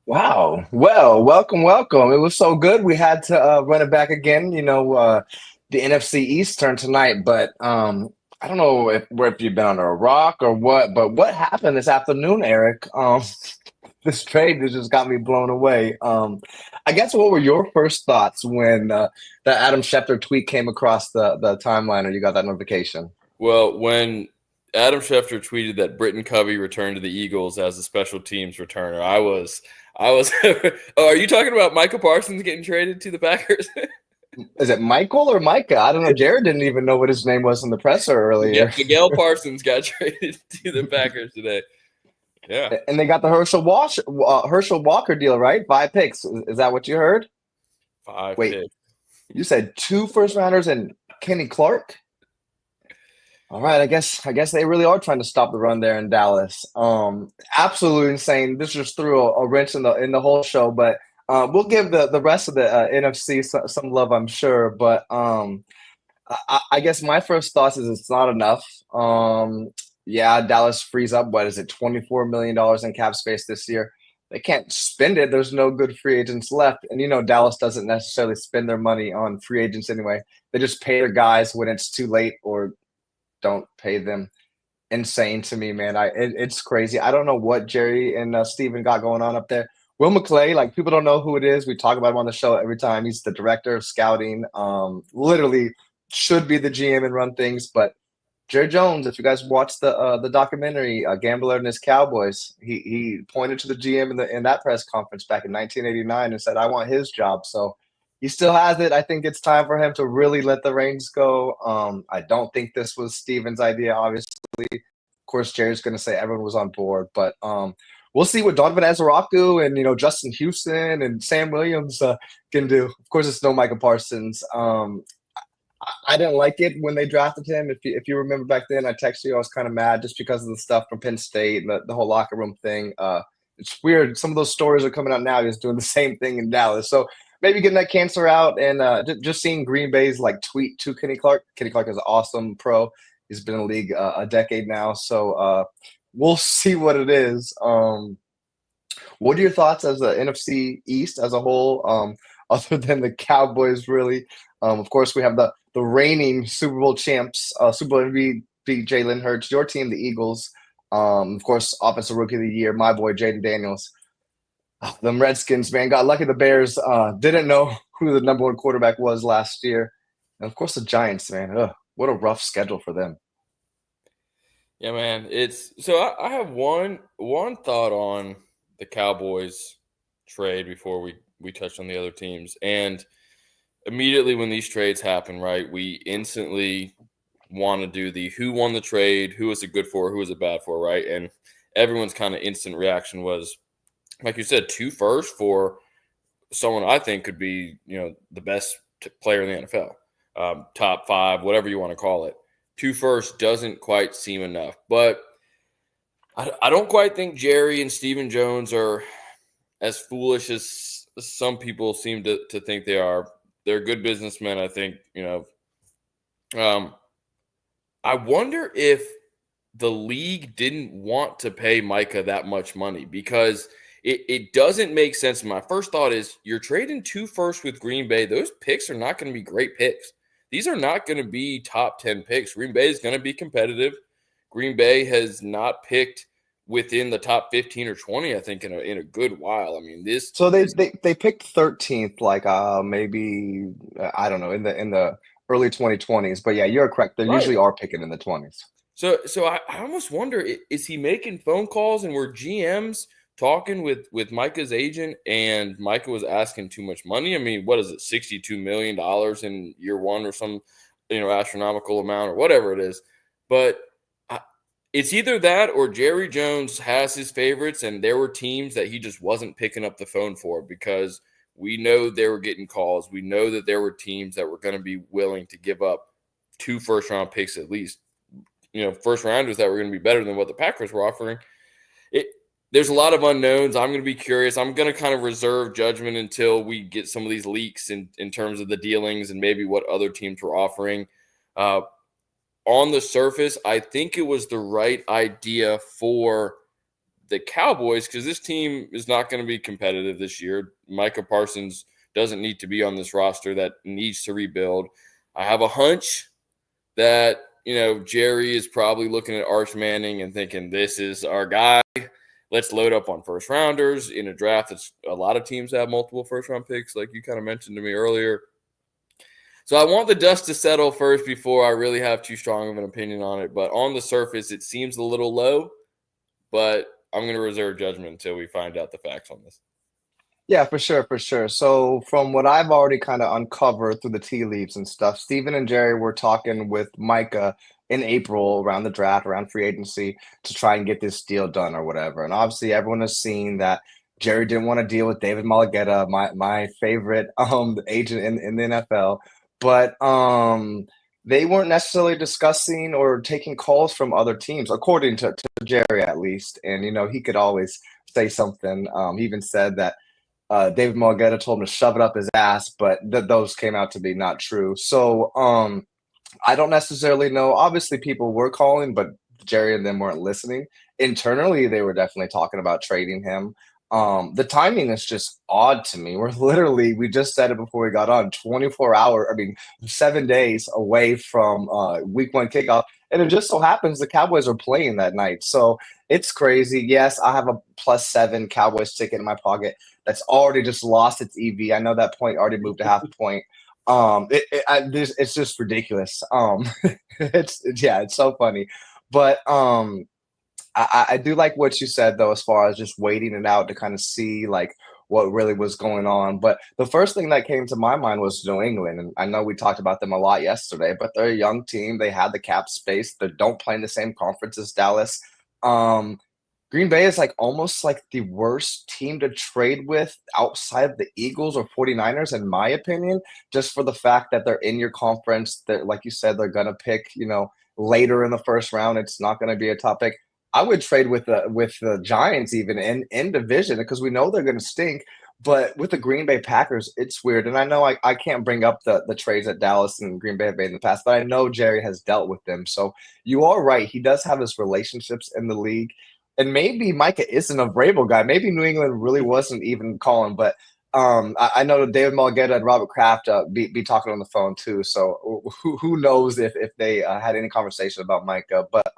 Wow. Well, welcome, welcome. It was so good. We had to run it back again. The NFC East turned tonight, but I don't know if you've been under a rock or what, but what happened this afternoon, Eric? This trade that just got me blown away. I guess what were your first thoughts when the Adam Schefter tweet came across the timeline or you got that notification? Well, when Adam Schefter tweeted that Britton Covey returned to the Eagles as a special teams returner, I was. Oh, are you talking about Michael Parsons getting traded to the Packers? Is it Michael or Micah? I don't know. Jared didn't even know what his name was in the presser earlier. Miguel Parsons got traded to the Packers today. Yeah, And they got the Herschel Walker deal, right? 5 picks. Is that what you heard? five Wait, picks. you said two first rounders and Kenny Clark? All right, I guess they really are trying to stop the run there in Dallas. Absolutely insane. This just threw a wrench in the whole show, but we'll give the rest of the NFC some love, I'm sure. But I guess my first thoughts is it's not enough. Yeah, Dallas frees up, what is it, $24 million in cap space this year. They can't spend it. There's no good free agents left. And Dallas doesn't necessarily spend their money on free agents anyway. They just pay their guys when it's too late or don't pay them. Insane to me, man. It's crazy. I don't know what Jerry and Steven got going on up there. Will McClay, like people don't know who it is. We talk about him on the show every time. He's the director of scouting. Literally should be the GM and run things. But Jerry Jones, if you guys watched the documentary Gambler and His Cowboys, he pointed to the GM in that press conference back in 1989 and said, "I want his job." So he still has it. I think it's time for him to really let the reins go. I don't think this was Steven's idea, obviously. Of course, Jerry's going to say everyone was on board, but we'll see what Donovan Ezaraku and Justin Houston and Sam Williams can do. Of course, it's no Micah Parsons. I didn't like it when they drafted him. If you remember back then, I texted you. I was kind of mad just because of the stuff from Penn State and the whole locker room thing. It's weird. Some of those stories are coming out now. He's doing the same thing in Dallas. So maybe getting that cancer out and just seeing Green Bay's like tweet to Kenny Clark. Kenny Clark is an awesome pro. He's been in the league a decade now. So we'll see what it is. What are your thoughts as the NFC East as a whole, other than the Cowboys, really? Of course, we have the reigning Super Bowl champs, Super Bowl MVP Jalen Hurts, your team, the Eagles. Of course, Offensive Rookie of the Year, my boy Jaden Daniels. Them Redskins, man, got lucky. The Bears didn't know who the number one quarterback was last year, and of course the Giants, man. Ugh, what a rough schedule for them. Yeah, man. It's so I have one thought on the Cowboys trade before we touch on the other teams. And immediately when these trades happen, right, we instantly want to do the who won the trade, who was it good for, who was it bad for, right? And everyone's kind of instant reaction was, like you said, two first for someone I think could be, the best player in the NFL, top five, whatever you want to call it. Two first doesn't quite seem enough, but I don't quite think Jerry and Stephen Jones are as foolish as some people seem to think they are. They're good businessmen, I think. I wonder if the league didn't want to pay Micah that much money because it doesn't make sense. My first thought is you're trading two first with Green Bay. Those picks are not going to be great picks. These are not going to be top 10 picks. Green Bay is going to be competitive. Green Bay has not picked within the top 15 or 20, I think, in a good while. I mean, this. So they picked 13th, like maybe I don't know in the early 2020s. But yeah, you're correct. They Right. usually are picking in the 20s. So I almost wonder, is he making phone calls and were GMs talking with Micah's agent and Micah was asking too much money? I mean, what is it, $62 million in year one or some, astronomical amount or whatever it is. But it's either that or Jerry Jones has his favorites and there were teams that he just wasn't picking up the phone for because we know they were getting calls. We know that there were teams that were going to be willing to give up two first-round picks at least. First rounders that were going to be better than what the Packers were offering. There's a lot of unknowns. I'm going to be curious. I'm going to kind of reserve judgment until we get some of these leaks in terms of the dealings and maybe what other teams were offering. On the surface, I think it was the right idea for the Cowboys, because this team is not going to be competitive this year. Micah Parsons doesn't need to be on this roster that needs to rebuild. I have a hunch that, Jerry is probably looking at Arch Manning and thinking, this is our guy. Let's load up on first rounders in a draft that's a lot of teams have multiple first round picks, like you kind of mentioned to me earlier. So I want the dust to settle first before I really have too strong of an opinion on it. But on the surface, it seems a little low, but I'm going to reserve judgment until we find out the facts on this. Yeah, for sure, for sure. So from what I've already kind of uncovered through the tea leaves and stuff, Steven and Jerry were talking with Micah in April around the draft, around free agency to try and get this deal done or whatever. And obviously everyone has seen that Jerry didn't want to deal with David Malagueta, my favorite agent in the NFL. But they weren't necessarily discussing or taking calls from other teams, according to Jerry at least. And he could always say something. He even said that David Malagueta told him to shove it up his ass, but those came out to be not true. So I don't necessarily know. Obviously, people were calling, but Jerry and them weren't listening. Internally, they were definitely talking about trading him. The timing is just odd to me. We just said it before we got on, 7 days away from week 1 kickoff. And it just so happens the Cowboys are playing that night. So it's crazy. Yes, I have a +7 Cowboys ticket in my pocket that's already just lost its EV. I know that point already moved to half a point. It's just ridiculous. It's so funny. But I do like what you said, though, as far as just waiting it out to kind of see like what really was going on. But the first thing that came to my mind was New England. And I know we talked about them a lot yesterday, but they're a young team. They had the cap space. They don't play in the same conference as Dallas. Green Bay is like almost like the worst team to trade with outside of the Eagles or 49ers, in my opinion, just for the fact that they're in your conference. That, like you said, they're going to pick, later in the first round. It's not going to be a top pick. I would trade with the Giants even in division because we know they're going to stink. But with the Green Bay Packers, it's weird. And I know I can't bring up the trades that Dallas and Green Bay have made in the past, but I know Jerry has dealt with them. So you are right. He does have his relationships in the league. And maybe Micah isn't a Vrabel guy. Maybe New England really wasn't even calling. But I know David Mulgeta and Robert Kraft be talking on the phone too. So who knows if they had any conversation about Micah. But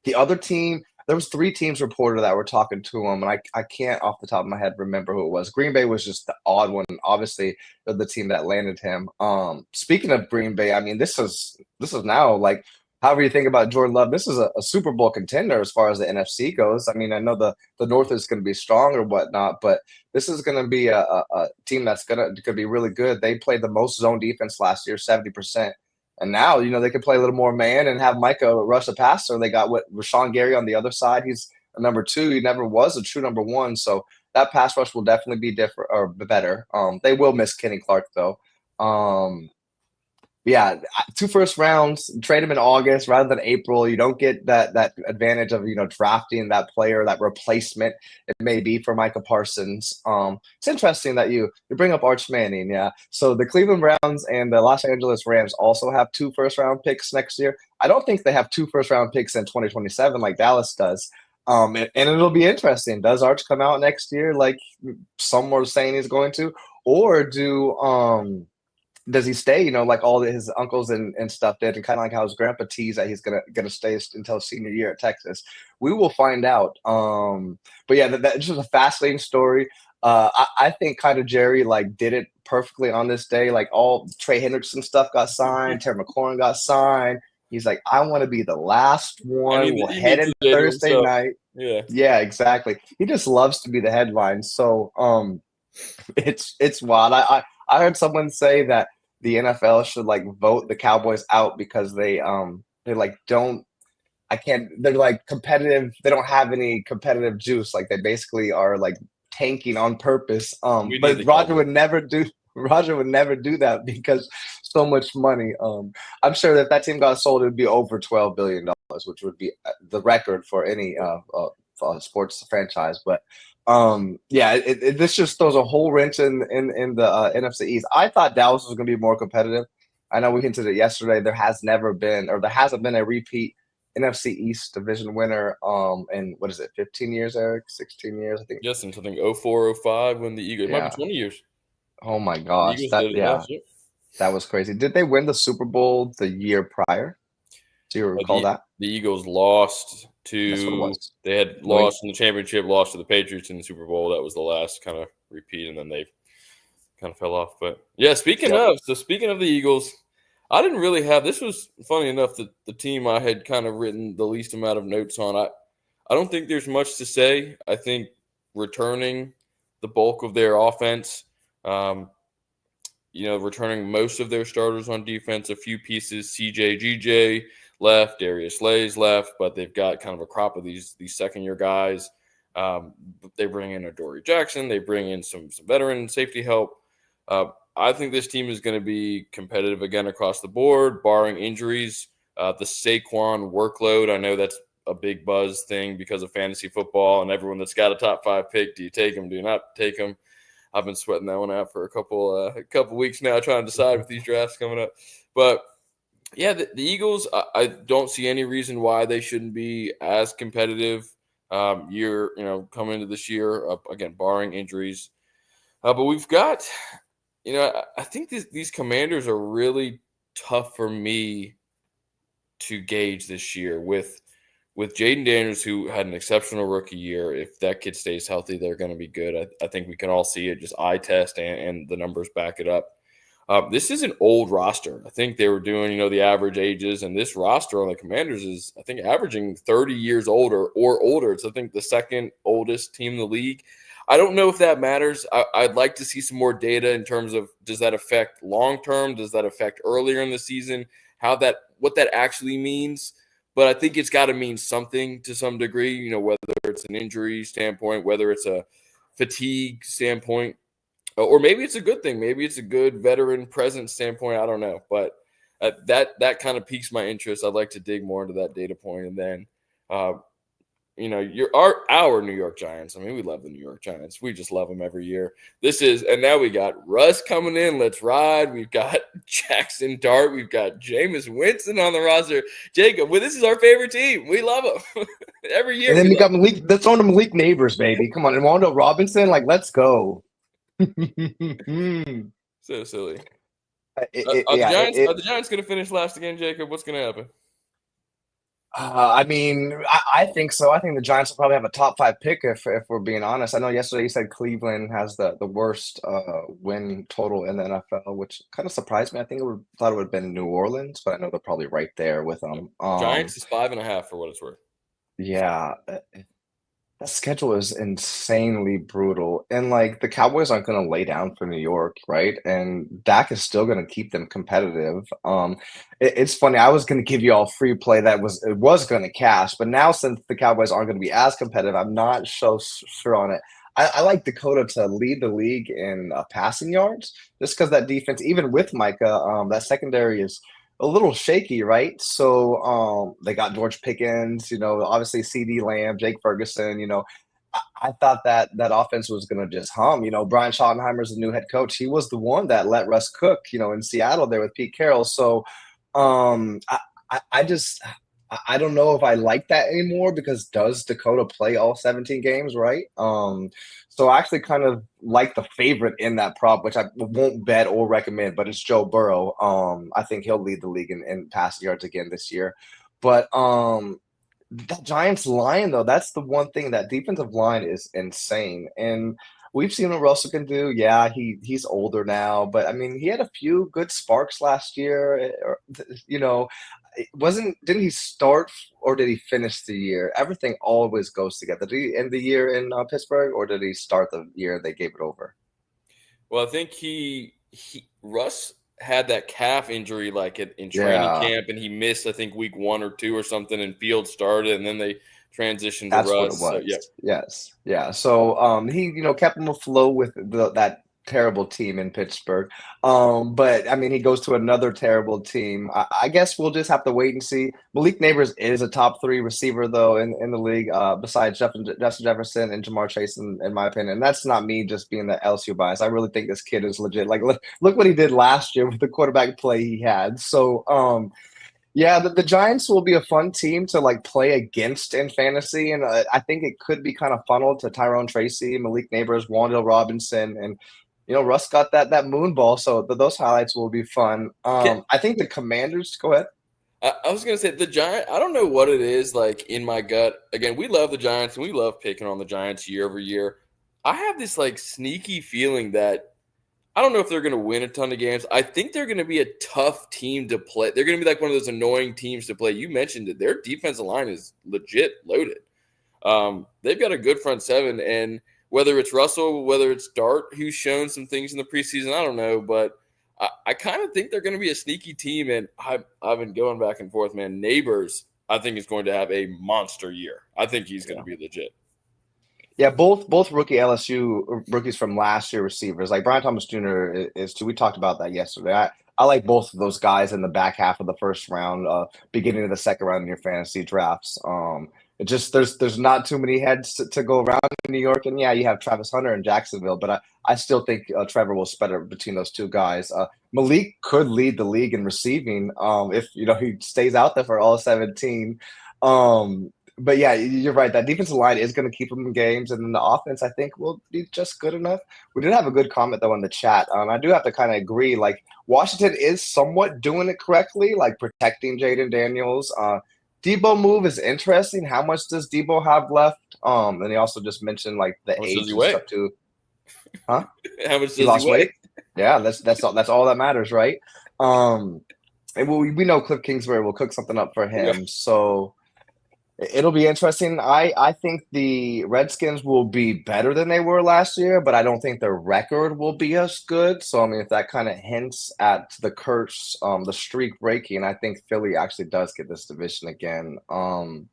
the other team, there was 3 teams reported that were talking to him, and I can't off the top of my head remember who it was. Green Bay was just the odd one. Obviously, they're the team that landed him. Speaking of Green Bay, I mean, this is now like, however you think about Jordan Love, this is a Super Bowl contender as far as the NFC goes. I mean, I know the North is going to be strong or whatnot, but this is going to be a team that's going to be really good. They played the most zone defense last year, 70%. And now, they can play a little more man and have Micah rush the passer. They got Rashawn Gary on the other side. He's a number 2. He never was a true number 1. So that pass rush will definitely be different or better. They will miss Kenny Clark though. 2 first rounds, trade him in August rather than April. You don't get that advantage of, drafting that player, that replacement it may be for Micah Parsons. It's interesting that you bring up Arch Manning. Yeah. So the Cleveland Browns and the Los Angeles Rams also have 2 first-round picks next year. I don't think they have 2 first-round picks in 2027 like Dallas does. And it'll be interesting. Does Arch come out next year like some were saying he's going to? Or does he stay, like all his uncles and stuff did, and kind of like how his grandpa teased that he's gonna stay until senior year at Texas? We will find out. But yeah, that's just a fascinating story. I think kind of Jerry like did it perfectly on this day. Like all Trey Hendrickson stuff got signed, Terry McLaurin got signed. He's like, I want to be the last one. We'll head into Thursday night. Yeah, exactly. He just loves to be the headline. So it's wild. I heard someone say that the NFL should like vote the Cowboys out because they like don't they're like competitive. They don't have any competitive juice. Like they basically are like tanking on purpose. But Roger would never do that because so much money. I'm sure that if that team got sold, it would be over $12 billion, which would be the record for any sports franchise. But this just throws a whole wrench in the NFC East. I thought Dallas was going to be more competitive. I know we hinted it yesterday. There hasn't been a repeat NFC East division winner. And what is it? 15 years, Eric? 16 years, I think. Yes, since I think 04, 05 when the Eagles, it might be Yeah. 20 years. Oh my The gosh. Eagles did it Yeah, last year. that was crazy. Did they win the Super Bowl the year prior? Do you recall The that? Eagles lost That's what it to was. they had New England. lost in the championship, lost to the Patriots in the Super Bowl. That was the last kind of repeat, and then they kind of fell off. But yeah, Yep. speaking of the Eagles, I didn't really have this was funny enough that the team I had kind of written the least amount of notes on. I don't think there's much to say. I think returning the bulk of their offense, um, returning most of their starters on defense, a few pieces. CJ, GJ left, Darius Slay's left, but they've got kind of a crop of these second year guys. They bring in a Dory Jackson. They bring in some veteran safety help. I think this team is going to be competitive again across the board, barring injuries. The Saquon workload, I know that's a big buzz thing because of fantasy football and everyone that's got a top 5 pick. Do you take him? Do you not take him? I've been sweating that one out for a couple weeks now, trying to decide with these drafts coming up. But yeah, the Eagles, I don't see any reason why they shouldn't be as competitive coming into this year, again, barring injuries. But we've got, I think these Commanders are really tough for me to gauge this year with Jaden Daniels, who had an exceptional rookie year. If that kid stays healthy, they're going to be good. I think we can all see it, just eye test, and the numbers back it up. This is an old roster. I think they were doing, the average ages, and this roster on the Commanders is, I think, averaging 30 years older or older. It's, I think, the second oldest team in the league. I don't know if that matters. I'd like to see some more data in terms of, does that affect long term? Does that affect earlier in the season? What that actually means? But I think it's got to mean something to some degree, whether it's an injury standpoint, whether it's a fatigue standpoint, or maybe it's a good thing. Maybe it's a good veteran presence standpoint. I don't know. But that kind of piques my interest. I'd like to dig more into that data point. And then, our New York Giants. I mean, we love the New York Giants. We just love them every year. And now we got Russ coming in. Let's ride. We've got Jackson Dart. We've got Jameis Winston on the roster. Jacob, this is our favorite team. We love them every year. And then we got Malik. Let's own the Malik Neighbors, baby. Come on, and Wando Robinson. Like, let's go. So silly. Yeah. Are the Giants going to finish last again, Jacob? What's going to happen? I mean, I think so. I think the Giants will probably have a top 5 pick if we're being honest. I know yesterday you said Cleveland has the worst win total in the NFL, which kind of surprised me. I think thought it would have been New Orleans, but I know they're probably right there with them. Giants is 5.5 for what it's worth. Yeah, that schedule is insanely brutal, and like the Cowboys aren't going to lay down for New York, right? And Dak is still going to keep them competitive. It's funny. I was going to give you all free play that was going to cash, but now since the Cowboys aren't going to be as competitive, I'm not so sure on it. I like Dakota to lead the league in passing yards, just because that defense, even with Micah, that secondary is a little shaky, right? So they got George Pickens, obviously CD Lamb, Jake Ferguson, I thought that offense was going to just hum. Brian Schottenheimer's the new head coach. He was the one that let Russ cook, in Seattle there with Pete Carroll. So I don't know if I like that anymore, because does Dakota play all 17 games, right? So I actually kind of like the favorite in that prop, which I won't bet or recommend, but it's Joe Burrow. I think he'll lead the league in passing yards again this year. But that Giants line, though, that's the one thing. That defensive line is insane. And we've seen what Russell can do. Yeah, he's older now, but I mean, he had a few good sparks last year. Didn't he start, or did he finish the year? Everything always goes together. Did he end the year in Pittsburgh, or did he start the year they gave it over? Well, I think Russ had that calf injury in training camp, and he missed, I think, week 1 or 2 or something, and Fields started, and then they transitioned to That's Russ. what it was. So, yeah. Yes. Yeah. So he, kept him afloat with that terrible team in Pittsburgh. But I mean, he goes to another terrible team. I guess we'll just have to wait and see. Malik Neighbors is a top 3 receiver, though, in the league, besides Justin Jefferson and Jamar Chase, in my opinion. And that's not me just being the LSU bias. I really think this kid is legit. Like, look what he did last year with the quarterback play he had. So Yeah, the Giants will be a fun team to like play against in fantasy, and I think it could be kind of funneled to Tyrone Tracy, Malik Neighbors, Wandale Robinson, and Russ got that moon ball, so those highlights will be fun. I think the Commanders. Go ahead. I was gonna say the Giant. I don't know what it is like in my gut. Again, we love the Giants and we love picking on the Giants year over year. I have this like sneaky feeling that I don't know if they're going to win a ton of games. I think they're going to be a tough team to play. They're going to be like one of those annoying teams to play. You mentioned it. Their defensive line is legit loaded. They've got a good front seven, and whether it's Russell, whether it's Dart, who's shown some things in the preseason, I don't know, but I kind of think they're going to be a sneaky team, and I've been going back and forth, man. Neighbors, I think, is going to have a monster year. I think he's going to be legit. Yeah, both rookie LSU rookies from last year receivers, like Brian Thomas Jr. is too. We talked about that yesterday. I like both of those guys in the back half of the first round, beginning of the second round in your fantasy drafts. It just there's not too many heads to go around in New York, and yeah, you have Travis Hunter in Jacksonville, but I still think Trevor will spread it between those two guys. Malik could lead the league in receiving if he stays out there for all 17. But yeah, you're right. That defensive line is going to keep them in games, and then the offense, I think, will be just good enough. We did have a good comment though in the chat. I do have to kind of agree. Like Washington is somewhat doing it correctly, like protecting Jaden Daniels. Debo move is interesting. How much does Debo have left? And he also just mentioned like the age and stuff too. Huh? How much does he lost weight? Yeah, that's all that matters, right? And we know Cliff Kingsbury will cook something up for him, so. It'll be interesting. I think the Redskins will be better than they were last year, but I don't think their record will be as good. So, I mean, if that kind of hints at the curse, the streak breaking, I think Philly actually does get this division again. I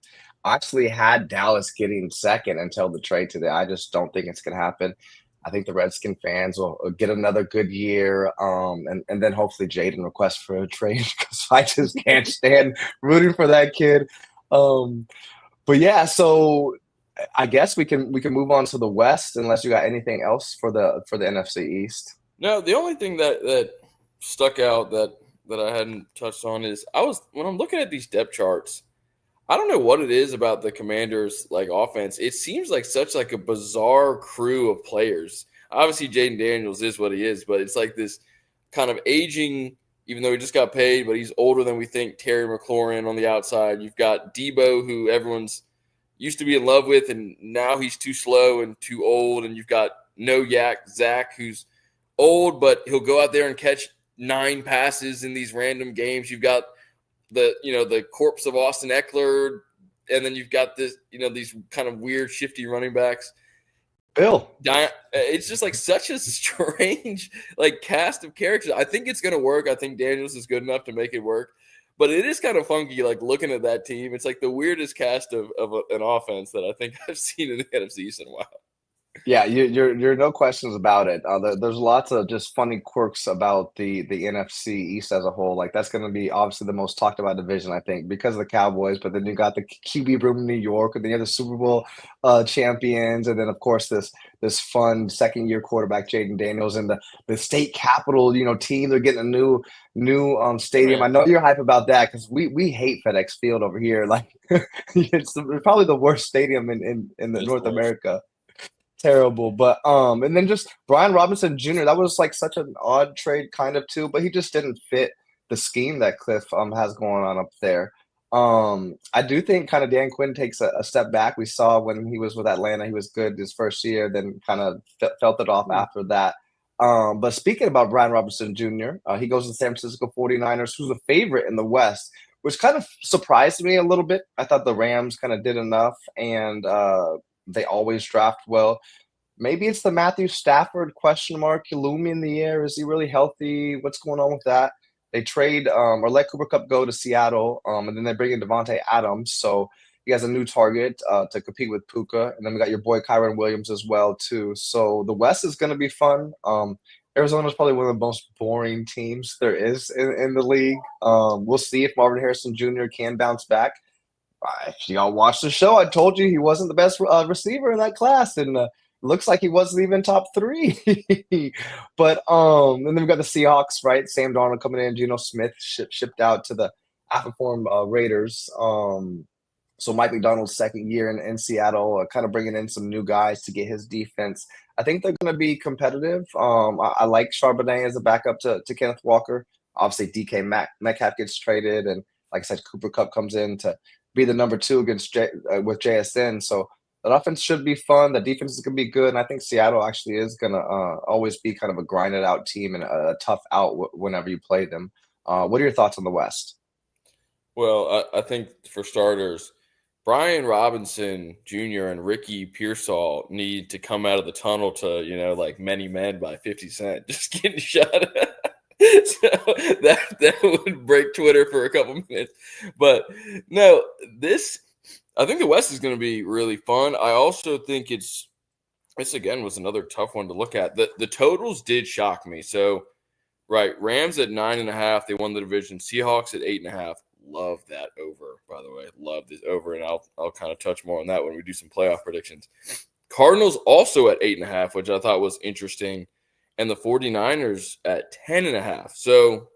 actually had Dallas getting second until the trade today. I just don't think it's going to happen. I think the Redskin fans will get another good year, and then hopefully Jaden requests for a trade because I just can't stand rooting for that kid. But yeah, so I guess we can move on to the West unless you got anything else for the NFC East. No, the only thing that stuck out that I hadn't touched on is when I'm looking at these depth charts, I don't know what it is about the Commanders like offense. It seems like such like a bizarre crew of players. Obviously, Jaden Daniels is what he is, but it's like this kind of aging. Even though he just got paid, but he's older than we think. Terry McLaurin on the outside. You've got Debo, who everyone's used to be in love with, and now he's too slow and too old. And you've got No Yak Zach, who's old, but he'll go out there and catch 9 passes in these random games. You've got the corpse of Austin Eckler, and then you've got this these kind of weird shifty running backs. Bill, it's just like such a strange like cast of characters. I think it's going to work. I think Daniels is good enough to make it work, but it is kind of funky. Like looking at that team, it's like the weirdest cast of an offense that I think I've seen in the NFC East in a while. Yeah, you're no questions about it. There's lots of just funny quirks about the NFC East as a whole. Like that's going to be obviously the most talked about division, I think, because of the Cowboys. But then you got the QB room in New York, and then you have the Super Bowl champions, and then of course this fun second year quarterback Jaden Daniels and the state capital team. They're getting a new stadium. Right. I know you're hype about that because we hate FedEx Field over here. Like it's probably the worst stadium in North America. Terrible, but and then just Brian Robinson Jr. That was like such an odd trade, kind of too, but he just didn't fit the scheme that Cliff has going on up there. I do think kind of Dan Quinn takes a step back. We saw when he was with Atlanta, he was good his first year, then kind of felt it off after that. But speaking about Brian Robinson Jr., he goes to the San Francisco 49ers, who's a favorite in the West, which kind of surprised me a little bit. I thought the Rams kind of did enough, and they always draft well. Maybe it's the Matthew Stafford question mark looming in the air. Is he really healthy? What's going on with that? They trade or let Cooper Kupp go to Seattle, and then they bring in Devontae Adams. So he has a new target to compete with Puka. And then we got your boy Kyron Williams as well, too. So the West is going to be fun. Arizona is probably one of the most boring teams there is in the league. We'll see if Marvin Harrison Jr. can bounce back. If y'all watched the show, I told you he wasn't the best receiver in that class, and looks like he wasn't even top 3. But and then we got the Seahawks, right? Sam Darnold coming in, Geno Smith shipped out to the half a form Raiders. So Mike McDonald's second year in Seattle, kind of bringing in some new guys to get his defense. I think they're going to be competitive. I like Charbonnet as a backup to Kenneth Walker. Obviously, Metcalf gets traded, and like I said, Cooper Kupp comes in to be the number two against with JSN. So that offense should be fun. The defense is going to be good, and I think Seattle actually is going to always be kind of a grinded out team and a tough out whenever you play them. What are your thoughts on the West? Well, I think for starters, Brian Robinson Jr. and Ricky Pearsall need to come out of the tunnel to, like Many Men by 50 Cent, just getting shot at. So that would break Twitter for a couple minutes. But no, I think the West is going to be really fun. I also think this again was another tough one to look at. The totals did shock me. So, right, Rams at 9.5, they won the division. Seahawks at 8.5. Love that over, by the way. Love this over, and I'll kind of touch more on that when we do some playoff predictions. Cardinals also at 8.5, which I thought was interesting, and the 49ers at 10.5. So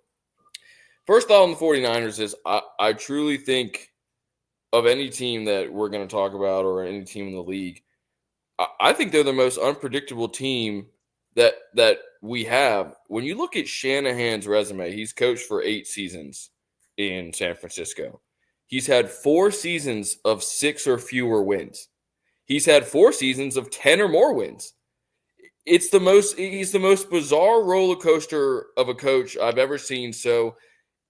first thought on the 49ers is I truly think of any team that we're going to talk about or any team in the league, I think they're the most unpredictable team that we have. When you look at Shanahan's resume, he's coached for 8 seasons in San Francisco. He's had 4 seasons of 6 or fewer wins. He's had 4 seasons of 10 or more wins. He's the most bizarre roller coaster of a coach I've ever seen. So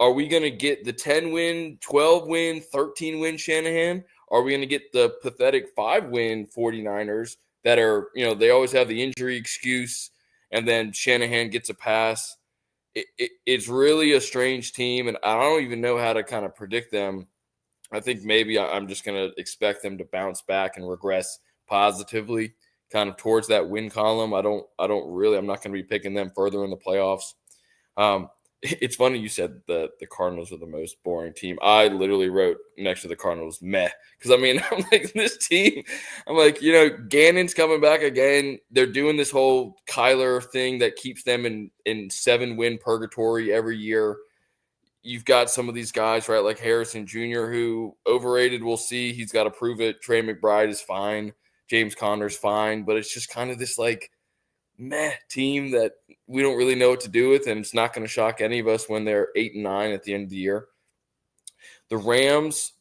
are we going to get the 10-win, 12-win, 13-win Shanahan? Are we going to get the pathetic 5-win 49ers that are, they always have the injury excuse, and then Shanahan gets a pass? It's really a strange team, and I don't even know how to kind of predict them. I think maybe I'm just going to expect them to bounce back and regress positively kind of towards that win column. I'm not going to be picking them further in the playoffs. It's funny you said the Cardinals are the most boring team. I literally wrote next to the Cardinals, meh. Because, I'm like, this team, Gannon's coming back again. They're doing this whole Kyler thing that keeps them in 7-win purgatory every year. You've got some of these guys, right, like Harrison Jr., who overrated, we'll see. He's got to prove it. Trey McBride is fine. James Conner's fine. But it's just kind of this, meh team that we don't really know what to do with, and it's not going to shock any of us when they're 8-9 at the end of the year. The Rams,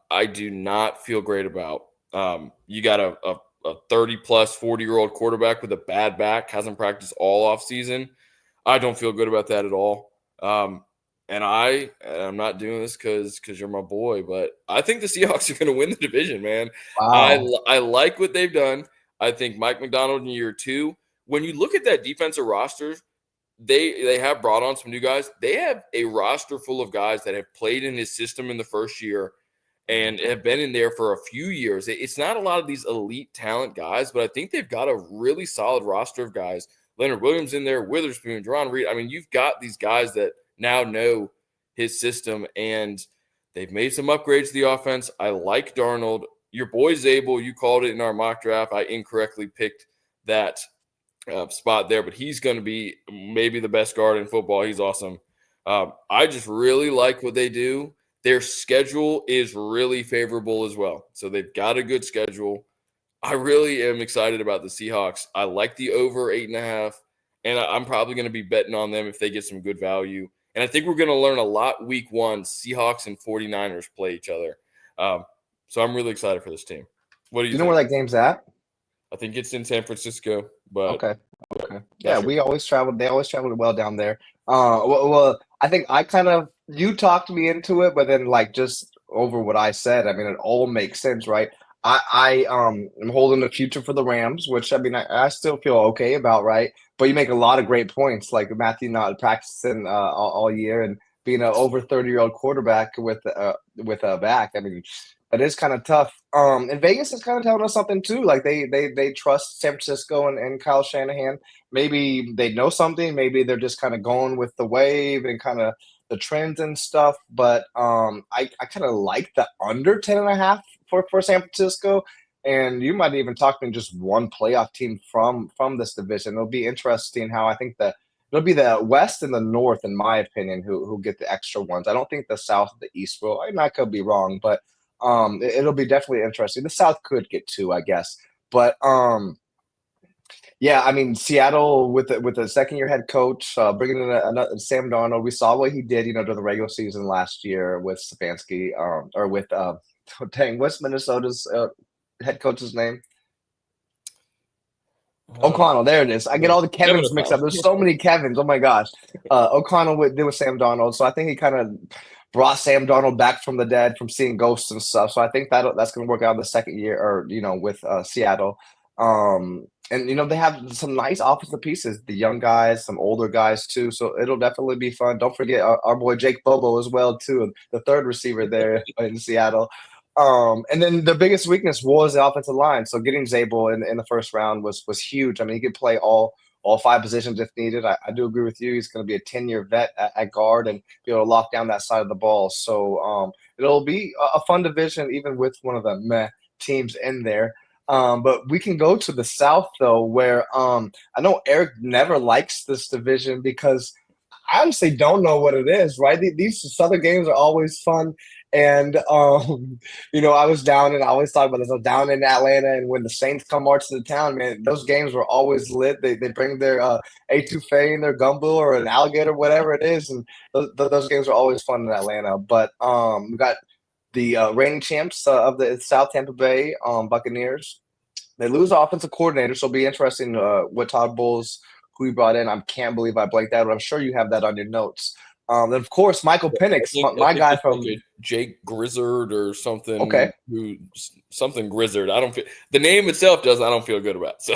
I do not feel great about. You got a 30-plus, 40-year-old quarterback with a bad back, hasn't practiced all offseason. I don't feel good about that at all. And I'm not doing this because you're my boy, but I think the Seahawks are going to win the division, man. Wow. I like what they've done. I think Mike McDonald in year 2, when you look at that defensive roster, they have brought on some new guys. They have a roster full of guys that have played in his system in the first year and have been in there for a few years. It's not a lot of these elite talent guys, but I think they've got a really solid roster of guys. Leonard Williams in there, Witherspoon, Jerron Reed. You've got these guys that now know his system, and they've made some upgrades to the offense. I like Darnold. Your boy Zabel, you called it in our mock draft. I incorrectly picked that spot there, but he's going to be maybe the best guard in football. He's awesome. I just really like what they do. Their schedule is really favorable as well. So they've got a good schedule. I really am excited about the Seahawks. I like the over 8.5, and I'm probably going to be betting on them if they get some good value. And I think we're going to learn a lot week 1. Seahawks and 49ers play each other. So I'm really excited for this team. What do you You know think? where that game's at? I think it's in San Francisco, but Okay. Yeah, sure. we always traveled. They always traveled well down there. I think you talked me into it, but then just over what I said, it all makes sense, right? I am holding the future for the Rams, which I still feel okay about, right? But you make a lot of great points, like Matthew not practicing all year and being an over 30-year-old quarterback with a back. That is kind of tough. And Vegas is kind of telling us something too. Like they trust San Francisco and Kyle Shanahan. Maybe they know something. Maybe they're just kind of going with the wave and kind of the trends and stuff. But I kind of like the under 10.5 for San Francisco. And you might even talk to just one playoff team from this division. It'll be interesting how I think it'll be the West and the North, in my opinion, who get the extra ones. I don't think the South and the East will. I could be wrong, but it'll be definitely interesting. The South could get two, I guess, but yeah, I mean Seattle with a second year head coach, bringing in another Sam Darnold. We saw what he did, during the regular season last year with Stefanski, or with dang, what's Minnesota's head coach's name? O'Connell, there it is. I get all the Kevin Kevins mixed up. O'Connell. There's so many Kevins. Oh my gosh. O'Connell did with Sam Darnold. So I think he kind of brought Sam Darnold back from the dead, from seeing ghosts and stuff. So I think that's going to work out in the second year, or with Seattle. And they have some nice offensive pieces. The young guys, some older guys too. So it'll definitely be fun. Don't forget our boy Jake Bobo as well too, the third receiver there in Seattle. And then the biggest weakness was the offensive line. So getting Zabel in the first round was huge. I mean, he could play all five positions if needed. I do agree with you. He's going to be a 10-year vet at guard and be able to lock down that side of the ball. So it'll be a fun division, even with one of the meh teams in there. But we can go to the South, though, where I know Eric never likes this division because I honestly don't know what it is, right? These Southern games are always fun. And, I was down, and I always talk about this. I was down in Atlanta, and when the Saints come march to the town, man, those games were always lit. They bring their etouffee and their gumbo or an alligator, whatever it is, and those games are always fun in Atlanta. But we got the reigning champs of the South, Tampa Bay Buccaneers. They lose offensive coordinator, so it'll be interesting what Todd Bowles, who he brought in. I can't believe I blanked that, but I'm sure you have that on your notes. And of course, Michael Penix, my guy from like Jake Grizzard or something. Okay. Something Grizzard. I don't feel the name itself does. I don't feel good about. So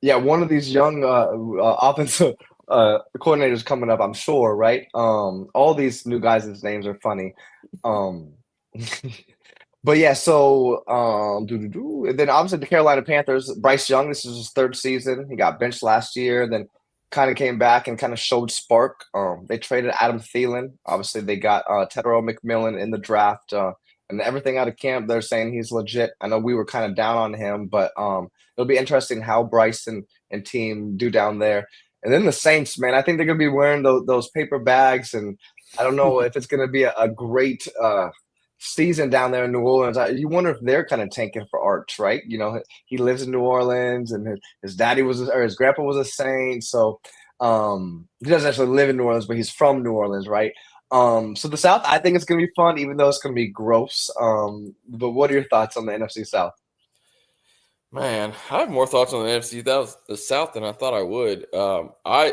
yeah, one of these young offensive coordinators coming up, I'm sure, right? All these new guys' names are funny. But yeah, so and then obviously the Carolina Panthers, Bryce Young, this is his third season. He got benched last year, then kind of came back and kind of showed spark. They traded Adam Thielen. Obviously, they got Tedero McMillan in the draft, and everything out of camp. They're saying he's legit. I know we were kind of down on him, but it'll be interesting how Bryce and team do down there. And then the Saints, man, I think they're going to be wearing those paper bags, and I don't know if it's going to be a great season down there in New Orleans. You wonder if they're kind of tanking for Arch, right? He lives in New Orleans, and his daddy his grandpa was a Saint. So he doesn't actually live in New Orleans, but he's from New Orleans, right? So the South, I think it's going to be fun, even though it's going to be gross. But what are your thoughts on the NFC South? Man, I have more thoughts on the NFC the South than I thought I would. I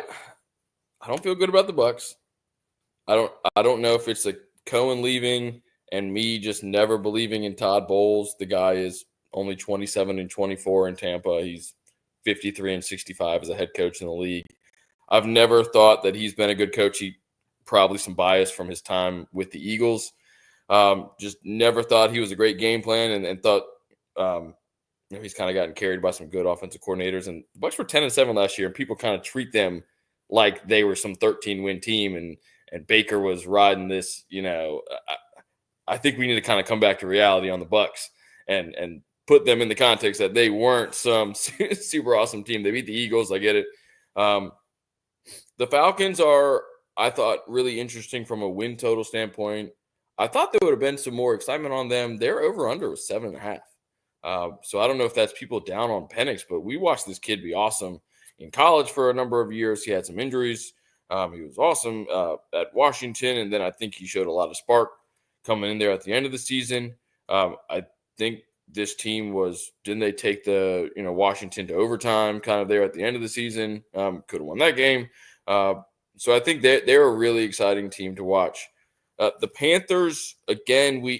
don't feel good about the Bucs. I don't know if it's like Cohen leaving and me just never believing in Todd Bowles. The guy is only 27 and 24 in Tampa. He's 53 and 65 as a head coach in the league. I've never thought that he's been a good coach. He probably some bias from his time with the Eagles. Just never thought he was a great game plan, and thought he's kind of gotten carried by some good offensive coordinators. And the Bucs were 10-7 last year, and people kind of treat them like they were some 13-win team, and Baker was riding this. I think we need to kind of come back to reality on the Bucs and put them in the context that they weren't some super awesome team. They beat the Eagles. I get it. The Falcons are, I thought, really interesting from a win total standpoint. I thought there would have been some more excitement on them. Their over-under was 7.5. So I don't know if that's people down on Penix, but we watched this kid be awesome in college for a number of years. He had some injuries. He was awesome at Washington, and then I think he showed a lot of spark coming in there at the end of the season. I think this team didn't they take the Washington to overtime kind of there at the end of the season? Could have won that game. So I think they're a really exciting team to watch. The Panthers, again,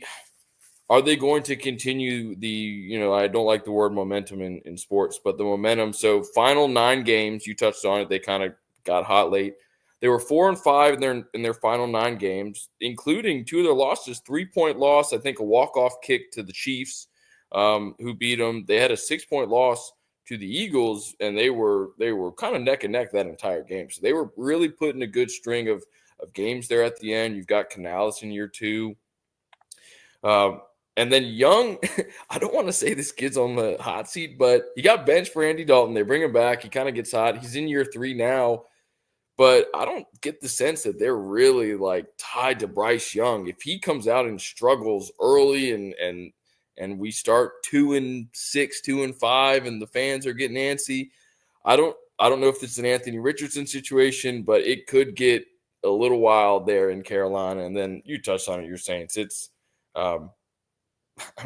are they going to continue I don't like the word momentum in sports, but the momentum. So final 9 games, you touched on it, they kind of got hot late. They were 4-5 in their final 9 games, including 2 of their losses, 3-point loss, I think a walk-off kick to the Chiefs, who beat them. They had a 6-point loss to the Eagles, and they were kind of neck and neck that entire game. So they were really putting a good string of games there at the end. You've got Canales in year 2. And then Young, I don't want to say this kid's on the hot seat, but he got benched for Andy Dalton. They bring him back. He kind of gets hot. He's in year 3 now. but I don't get the sense that they're really like tied to Bryce Young. If he comes out and struggles early and we start 2-6, 2-5, and the fans are getting antsy, I don't know if it's an Anthony Richardson situation, but it could get a little wild there in Carolina. And then you touched on it, your Saints. It's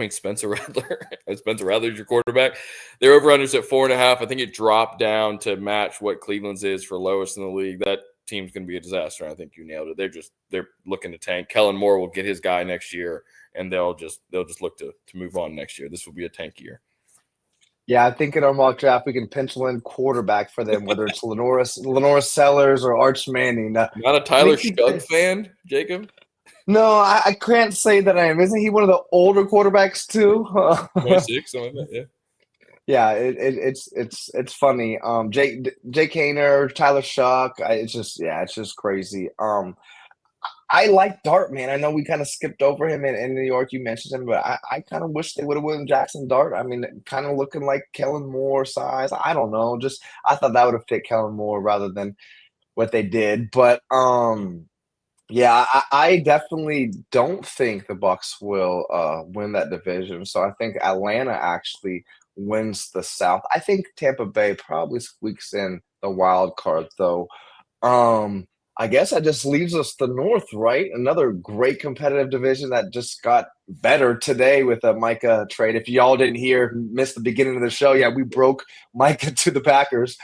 Spencer Rattler. Spencer Rattler's your quarterback. Their over-under's at 4.5. I think it dropped down to match what Cleveland's is for lowest in the league. That team's going to be a disaster. I think you nailed it. They're looking to tank. Kellen Moore will get his guy next year, and they'll just look to move on next year. This will be a tank year. Yeah, I think in our mock draft we can pencil in quarterback for them, whether it's Lenore Sellers or Arch Manning. Not a Tyler Shug fan, Jacob? No, I can't say that I am. Isn't he one of the older quarterbacks too? 26, something like that. Yeah. Yeah, it's funny. Jake Hayner, Tyler Shock. It's just crazy. I like Dart, man. I know we kind of skipped over him in New York. You mentioned him, but I kind of wish they would have won Jackson Dart. I mean, kind of looking like Kellen Moore size. I don't know. Just I thought that would have fit Kellen Moore rather than what they did. But yeah, I definitely don't think the Bucks will win that division. So I think Atlanta actually wins the South. I think Tampa Bay probably squeaks in the wild card, though. I guess that just leaves us the North, right? Another great competitive division that just got better today with a Micah trade. If y'all didn't missed the beginning of the show, yeah, we broke Micah to the Packers.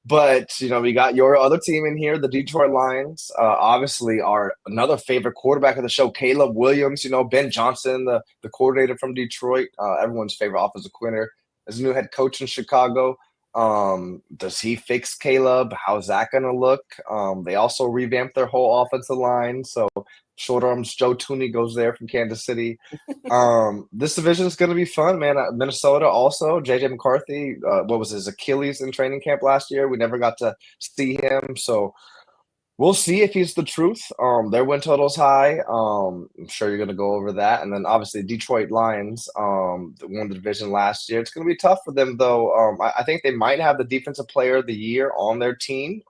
But, we got your other team in here, the Detroit Lions. Obviously, our another favorite quarterback of the show, Caleb Williams. Ben Johnson, the coordinator from Detroit, everyone's favorite offensive coordinator, is a new head coach in Chicago. Does he fix Caleb? How's that going to look? They also revamped their whole offensive line. So short arms Joe Tooney goes there from Kansas City. This division is going to be fun, man. Minnesota also, JJ McCarthy, what was his Achilles in training camp last year? We never got to see him. So we'll see if he's the truth. Their win total's high. I'm sure you're going to go over that. And then obviously Detroit Lions won the division last year. It's going to be tough for them, though. I think they might have the defensive player of the year on their team.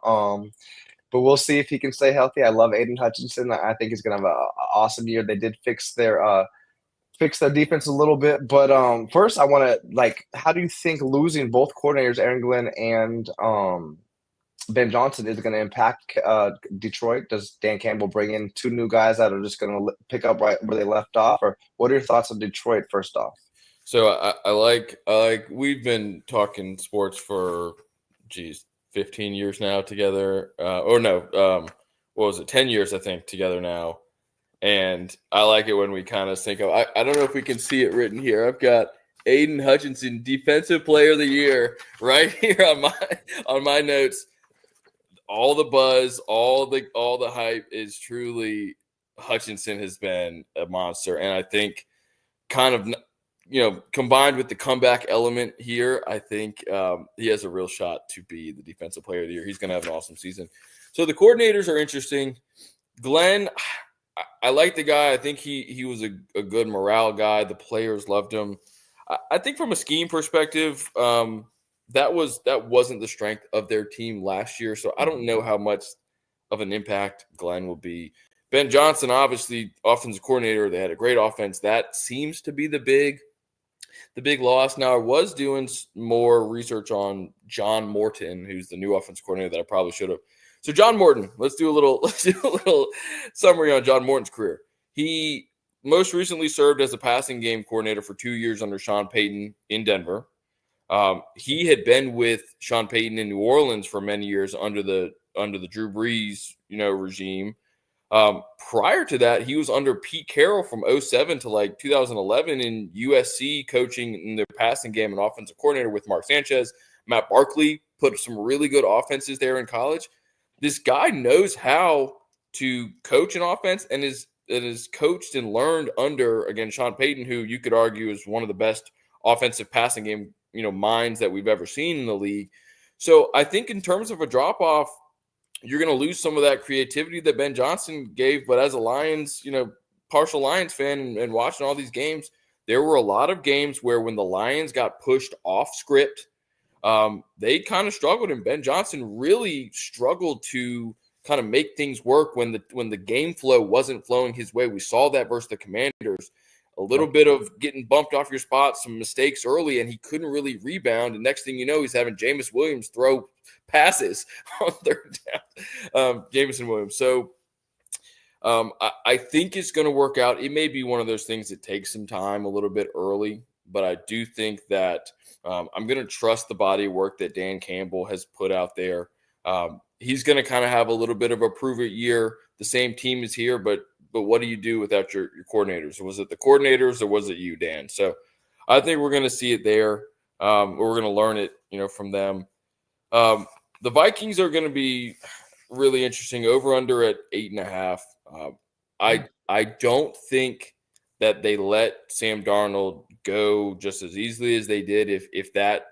But we'll see if he can stay healthy. I love Aiden Hutchinson. I think he's going to have an awesome year. They did fix their defense a little bit. But first, I want to, how do you think losing both coordinators, Aaron Glenn and Ben Johnson, is going to impact Detroit? Does Dan Campbell bring in two new guys that are just going to pick up right where they left off? Or what are your thoughts on Detroit first off? So I like we've been talking sports for 15 years now together. What was it? 10 years, I think, together now. And I like it when we kind of sync up. I don't know if we can see it written here. I've got Aiden Hutchinson, Defensive Player of the Year, right here on my notes. All the buzz, all the hype is truly Hutchinson has been a monster. And I think kind of, combined with the comeback element here, I think he has a real shot to be the Defensive Player of the Year. He's going to have an awesome season. So the coordinators are interesting. Glenn, I like the guy. I think he was a good morale guy. The players loved him. I think from a scheme perspective, that wasn't the strength of their team last year. So I don't know how much of an impact Glenn will be. Ben Johnson, obviously, offensive coordinator. They had a great offense. That seems to be the big loss. Now, I was doing more research on John Morton, who's the new offensive coordinator that I probably should have. So John Morton, let's do a little summary on John Morton's career. He most recently served as a passing game coordinator for 2 years under Sean Payton in Denver. He had been with Sean Payton in New Orleans for many years under the Drew Brees, regime. Prior to that, he was under Pete Carroll from 2007 to 2011 in USC, coaching in their passing game and offensive coordinator with Mark Sanchez. Matt Barkley put some really good offenses there in college. This guy knows how to coach an offense and is coached and learned under, again, Sean Payton, who you could argue is one of the best offensive passing game, minds that we've ever seen in the league. So I think in terms of a drop-off, you're going to lose some of that creativity that Ben Johnson gave. But as a Lions, partial Lions fan and watching all these games, there were a lot of games where when the Lions got pushed off script, they kind of struggled, and Ben Johnson really struggled to kind of make things work when the game flow wasn't flowing his way. We saw that versus the Commanders. A little bit of getting bumped off your spot, some mistakes early, and he couldn't really rebound. And next thing you know, he's having Jameis Williams throw passes on third down. Jameson Williams. So I think it's going to work out. It may be one of those things that takes some time a little bit early, but I do think that I'm going to trust the body of work that Dan Campbell has put out there. He's going to kind of have a little bit of a prove-it year. The same team is here, but what do you do without your coordinators? Was it the coordinators or was it you, Dan? So I think we're going to see it there. We're going to learn it, from them. The Vikings are going to be really interesting. Over under at 8.5. I don't think that they let Sam Darnold go just as easily as they did if that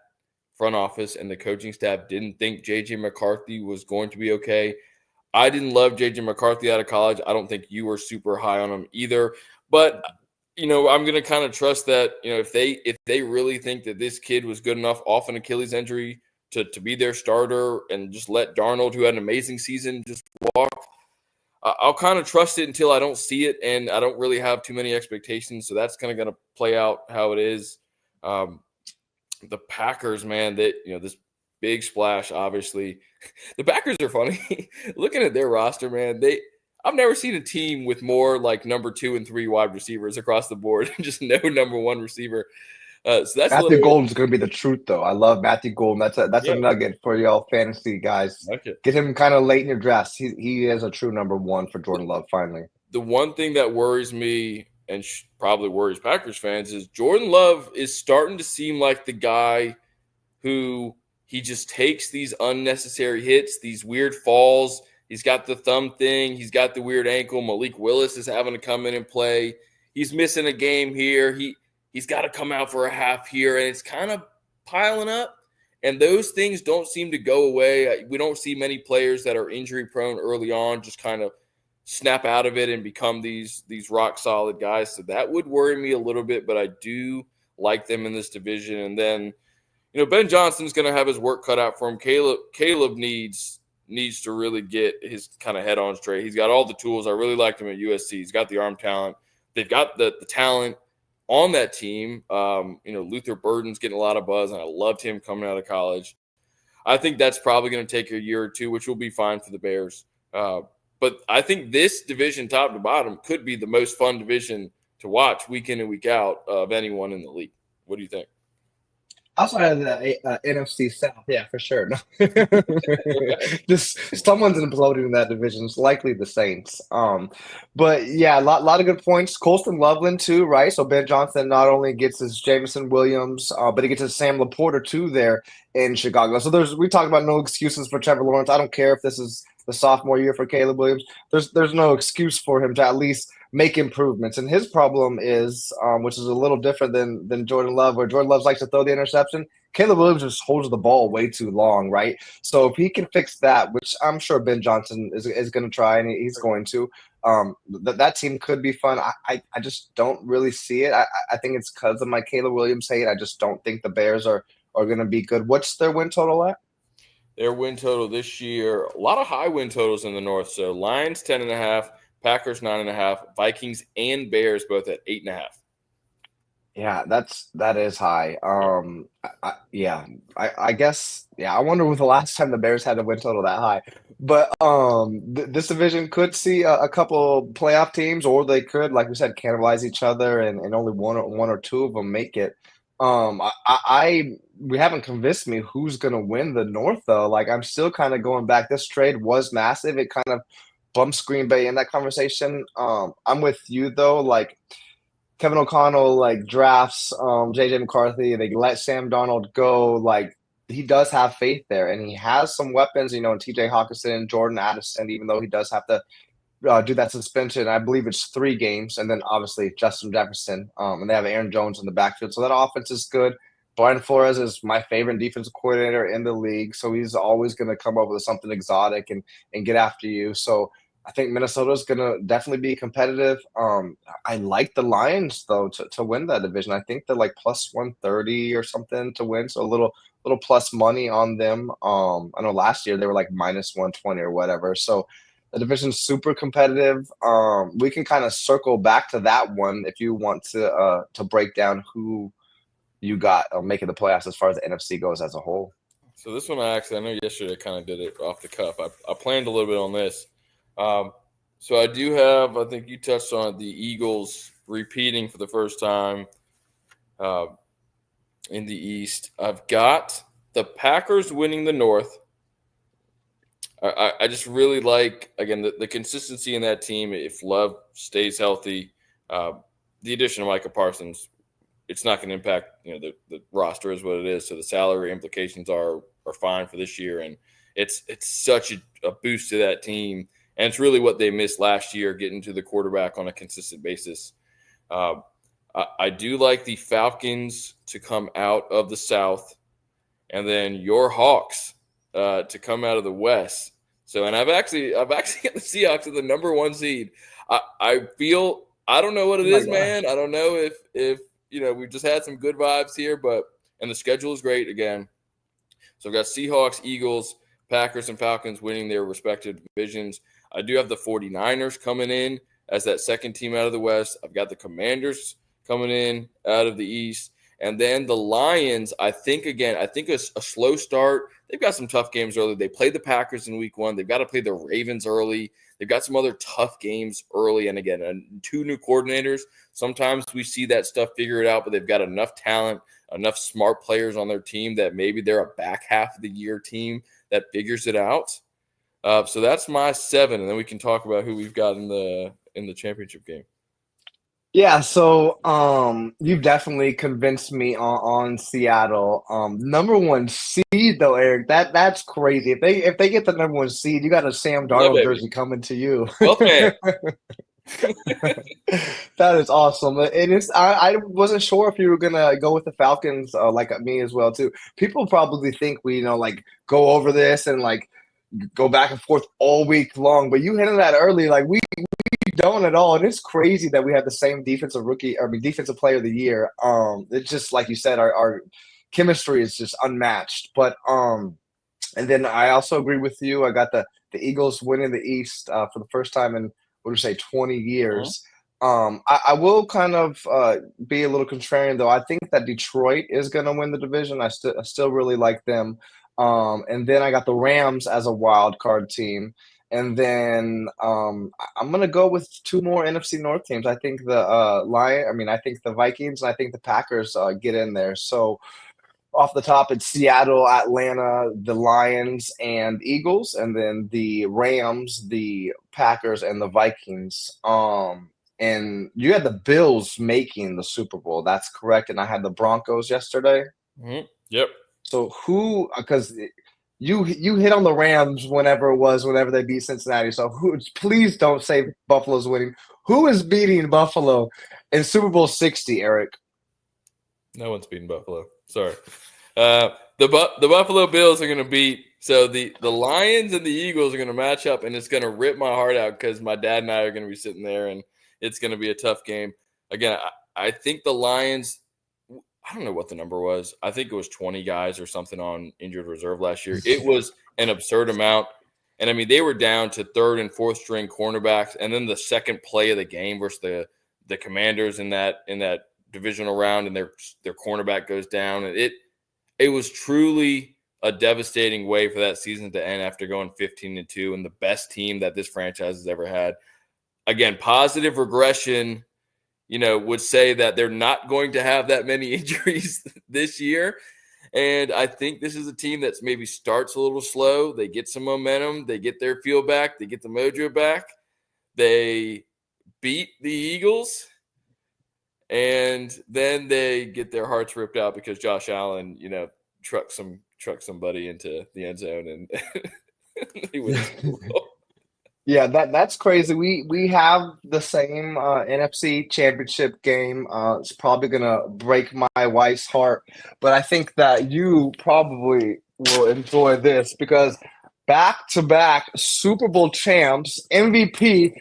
front office and the coaching staff didn't think J.J. McCarthy was going to be okay. I didn't love J.J. McCarthy out of college. I don't think you were super high on him either. But, I'm going to kind of trust that, if they really think that this kid was good enough off an Achilles injury to be their starter and just let Darnold, who had an amazing season, just walk, I'll kind of trust it until I don't see it, and I don't really have too many expectations. So that's kind of going to play out how it is. The Packers, man, this big splash, obviously. The Packers are funny. Looking at their roster, man, I've never seen a team with more like number 2 and 3 wide receivers across the board. Just no number 1 receiver. So that's Matthew Golden's going to be the truth, though. I love Matthew Golden. That's a nugget for y'all fantasy guys. Okay. Get him kind of late in your drafts. He is a true number 1 for Jordan Love. Finally, the one thing that worries me and probably worries Packers fans is Jordan Love is starting to seem like the guy who he just takes these unnecessary hits, these weird falls. He's got the thumb thing. He's got the weird ankle. Malik Willis is having to come in and play. He's missing a game here. He's got to come out for a half here, and it's kind of piling up. And those things don't seem to go away. We don't see many players that are injury prone early on just kind of snap out of it and become these rock solid guys. So that would worry me a little bit, but I do like them in this division. And then, Ben Johnson's going to have his work cut out for him. Caleb needs to really get his kind of head on straight. He's got all the tools. I really liked him at USC. He's got the arm talent. They've got the talent on that team. Luther Burden's getting a lot of buzz, and I loved him coming out of college. I think that's probably going to take a year or two, which will be fine for the Bears. But I think this division, top to bottom, could be the most fun division to watch week in and week out of anyone in the league. What do you think? Outside of the NFC South, yeah, for sure. Just someone's imploding in that division. It's likely the Saints. But yeah, a lot of good points. Colston Loveland too, right? So Ben Johnson not only gets his Jameson Williams, but he gets his Sam Laporta too there in Chicago. So we talk about no excuses for Trevor Lawrence. I don't care if this is the sophomore year for Caleb Williams. There's no excuse for him to at least make improvements. And his problem is, which is a little different than Jordan Love, where Jordan Love likes to throw the interception. Caleb Williams just holds the ball way too long, right? So if he can fix that, which I'm sure Ben Johnson is going to try, and he's going to, that team could be fun. I just don't really see it. I think it's because of my Caleb Williams hate. I just don't think the Bears are going to be good. What's their win total at? Their win total this year, a lot of high win totals in the North. So Lions 10.5, Packers 9.5, Vikings and Bears both at 8.5. Yeah, that is high. I guess. Yeah, I wonder when the last time the Bears had a win total that high. But this division could see a couple playoff teams, or they could, like we said, cannibalize each other, and only one or two of them make it. We haven't convinced me who's going to win the North, though. Like, I'm still kind of going back. This trade was massive. It kind of bumps Green Bay in that conversation. I'm with you, though. Like, Kevin O'Connell, drafts J.J. McCarthy. They let Sam Darnold go. Like, he does have faith there, and he has some weapons, in T.J. Hawkinson, Jordan Addison, even though he does have to do that suspension. I believe it's 3 games, and then obviously Justin Jefferson, and they have Aaron Jones in the backfield. So that offense is good. Brian Flores is my favorite defensive coordinator in the league, so he's always going to come up with something exotic and get after you. So I think Minnesota's gonna definitely be competitive. I like the Lions though to win that division. I think they're like plus 130 or something to win, so a little plus money on them. I know last year they were like minus 120 or whatever. So the division's super competitive. We can kind of circle back to that one if you want to break down who you got making the playoffs as far as the NFC goes as a whole. So this one I know yesterday I kind of did it off the cuff. I planned a little bit on this. So I do have, I think you touched on it, the Eagles repeating for the first time in the East. I've got the Packers winning the North. I just really like, again, the consistency in that team. If Love stays healthy, the addition of Micah Parsons, it's not going to impact, the roster is what it is. So the salary implications are fine for this year. And it's such a boost to that team. And it's really what they missed last year, getting to the quarterback on a consistent basis. I do like the Falcons to come out of the South, and then your Hawks to come out of the West. So, and I've actually got the Seahawks as the number 1 seed. I feel, I don't know what it is, man. I don't know if we've just had some good vibes here, and the schedule is great again. So I've got Seahawks, Eagles, Packers, and Falcons winning their respective divisions. I do have the 49ers coming in as that second team out of the West. I've got the Commanders coming in out of the East. And then the Lions, I think a slow start. They've got some tough games early. They played the Packers in week 1. They've got to play the Ravens early. They've got some other tough games early. And again, 2 new coordinators. Sometimes we see that stuff figure it out, but they've got enough talent, enough smart players on their team that maybe they're a back half of the year team that figures it out. So that's my 7, and then we can talk about who we've got in the championship game. Yeah, so you've definitely convinced me on Seattle. Number 1 seed though, Eric. That's crazy. If they get the number 1 seed, you got a Sam Darnold jersey coming to you. Well, man. That is awesome. I wasn't sure if you were gonna go with the Falcons, like me as well too. People probably think we go over this and go back and forth all week long, but you hinted that early. We don't at all, and it's crazy that we have the same defensive player of the year. It's just like you said, our chemistry is just unmatched. But and then I also agree with you. I got the Eagles winning the East for the first time in 20 years. I will kind of be a little contrarian though. I think that Detroit is going to win the division. I still really like them. And then I got the Rams as a wild card team. And then I'm going to go with 2 more NFC North teams. I think I think the Vikings and I think the Packers get in there. So off the top, it's Seattle, Atlanta, the Lions, and Eagles. And then the Rams, the Packers, and the Vikings. And you had the Bills making the Super Bowl. That's correct. And I had the Broncos yesterday. Mm-hmm. Yep. So because you hit on the Rams whenever they beat Cincinnati. So please don't say Buffalo's winning. Who is beating Buffalo in Super Bowl 60, Eric? No one's beating Buffalo. Sorry. The Buffalo Bills are going to beat. So the Lions and the Eagles are going to match up, and it's going to rip my heart out because my dad and I are going to be sitting there, and it's going to be a tough game. Again, I think the Lions – I don't know what the number was. I think it was 20 guys or something on injured reserve last year. It was an absurd amount. And, I mean, they were down to 3rd and 4th string cornerbacks. And then the second play of the game versus the Commanders in that divisional round, and their cornerback goes down. And it was truly a devastating way for that season to end after going 15-2 and the best team that this franchise has ever had. Again, positive regression – would say that they're not going to have that many injuries this year. And I think this is a team that's maybe starts a little slow. They get some momentum. They get their feel back. They get the mojo back. They beat the Eagles. And then they get their hearts ripped out because Josh Allen, trucked somebody into the end zone and he wins the Super Bowl. Yeah, that's crazy. We have the same NFC championship game. It's probably gonna break my wife's heart, but I think that you probably will enjoy this because back-to-back Super Bowl champs, MVP,